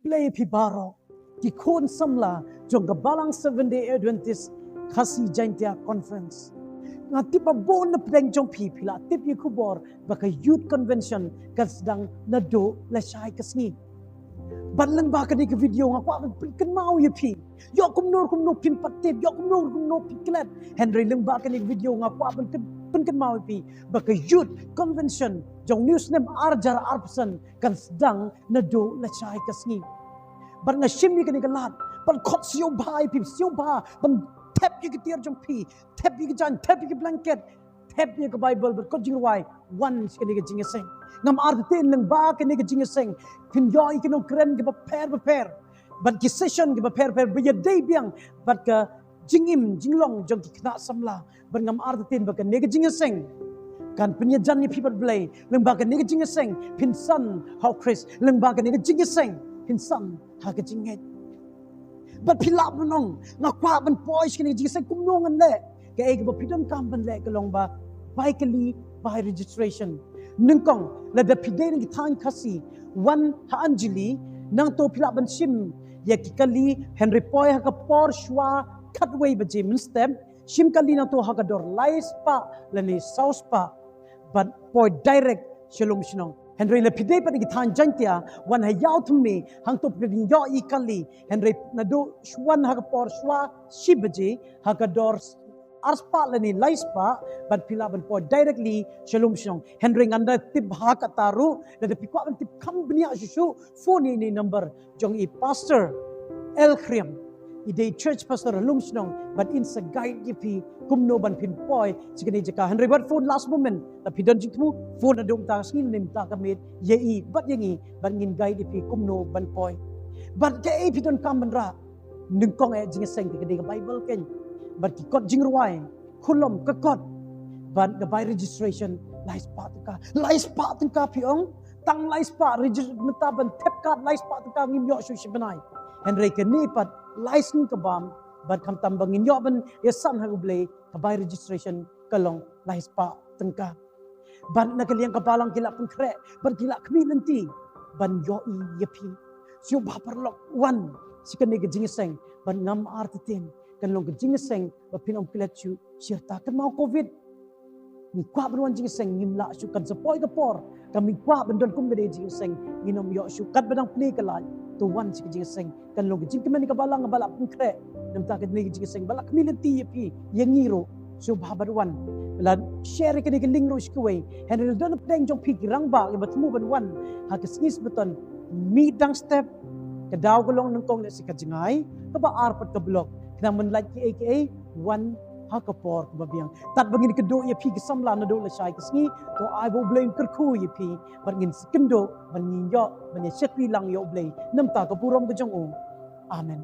play pi baro ki khon samla jong ga balang 7-day Adventist khasi jaintia conference nga tipa bon na pleng jong pi pila tip yi kubor baka youth convention kasdang na do la shai kasni banlang ba kani ke video nga kwa kan mau yi pi yo kum no pin patip yo kum no piklet Henry leng ba kani video nga kwa kan mau yi pi baka youth convention jong news nem arjar arpsan kasdang na do la shai kasni ban nga shimmi kani kalat ban khot siu bhai pi siu ba ban tap you ke tiar jong pi tap you ke jan tap you ke blanket tap you ke bible but ko jing wai one kani ke jing seng ngam arte leng ba kani ke jing seng pin yo i kino kren ke ba pair but ki session ke ba pair be ya day biang but ka jingim jinglong jong ki kna samla ban ngam arte ba ka ne ke jing seng kan punya jan ni people blay leng ba ka ne ke jing seng pin son how chris leng ba ka ne ke jing seng pin son ha ke jing but pilap nong nga kwa ban poish kini jing seng kum nong le ke ek ba pidam kam ban le ke long ba bai kali bai registration ningkong la da pidai ni thang khasi one ha anjali nang to pilap ban sim ya ki kali henry poi ha ka por shwa khatway ba je min step sim kali na to ha ka dor lais pa la ni south pa but poi direct shalom shnong Henry le pidai pa ni thang jantia wan ha yaw thme hang to pidin yo I kali Henry na do shwan ha ka por shwa shibaje ha ka dor arspa la ni laispa but pilaban po directly shalom shalom Henry nganda tip ha ka taru la de pikwa tip company ashu phone ni number jong I pastor El Khriam I day church pastor lum shalom but in sa guide yipi kumno ban pin poi sikani jaka Henry what phone last moment la pidon jingmu phone na dong ta skin nim ta kamit ye I but yangi ban ngin guide yipi kumno ban poi but ke I pidon kam ban ra ningkong e jing seng ke de bible ken but ki kot jing ruai khulom ka kot but the by registration lais pa ka piong tang lais pa register mata ban tap card lais pa ka ngim yo shu shibanai Henry ke ni pat lais ni ka bam but kam tam bangin yo ban ya san ha ble ka by registration kalong lais pa tengka ban na kaliang kapalang kila pun kre ban kila kmi nanti ban yo I yapi siu ba perlok one sikane ke jing seng ban ngam artin kan long ke jing seng ba pinom kilat chu sirta kan mau covid ni kwa ban jing seng ngim la chu kan sapoi ka por kami kwa ban don kum be jing seng nginom yo chu kat badang pli kalai to one sik jing seng kan long ke jing kemen ka balang bala pun kre nam ta ke ni jing seng bala kmi lenti yapi yengiro so babar one la share ke ni ke ling ro shkwe henry don pleng jong pik rang ba ke batmu ban one ha ke snis beton mi dang step ke daw ko long nang kong le sik jingai ka ba arpat ka blok kena men like aka one ha ka por ka babiang tat bangin ke do ye pi ke samla na do la shai ke sngi to I bo blame kerku ye pi bangin skendo bangin yo bangin shekri lang yo blame nam ta ka purom ka jong o amen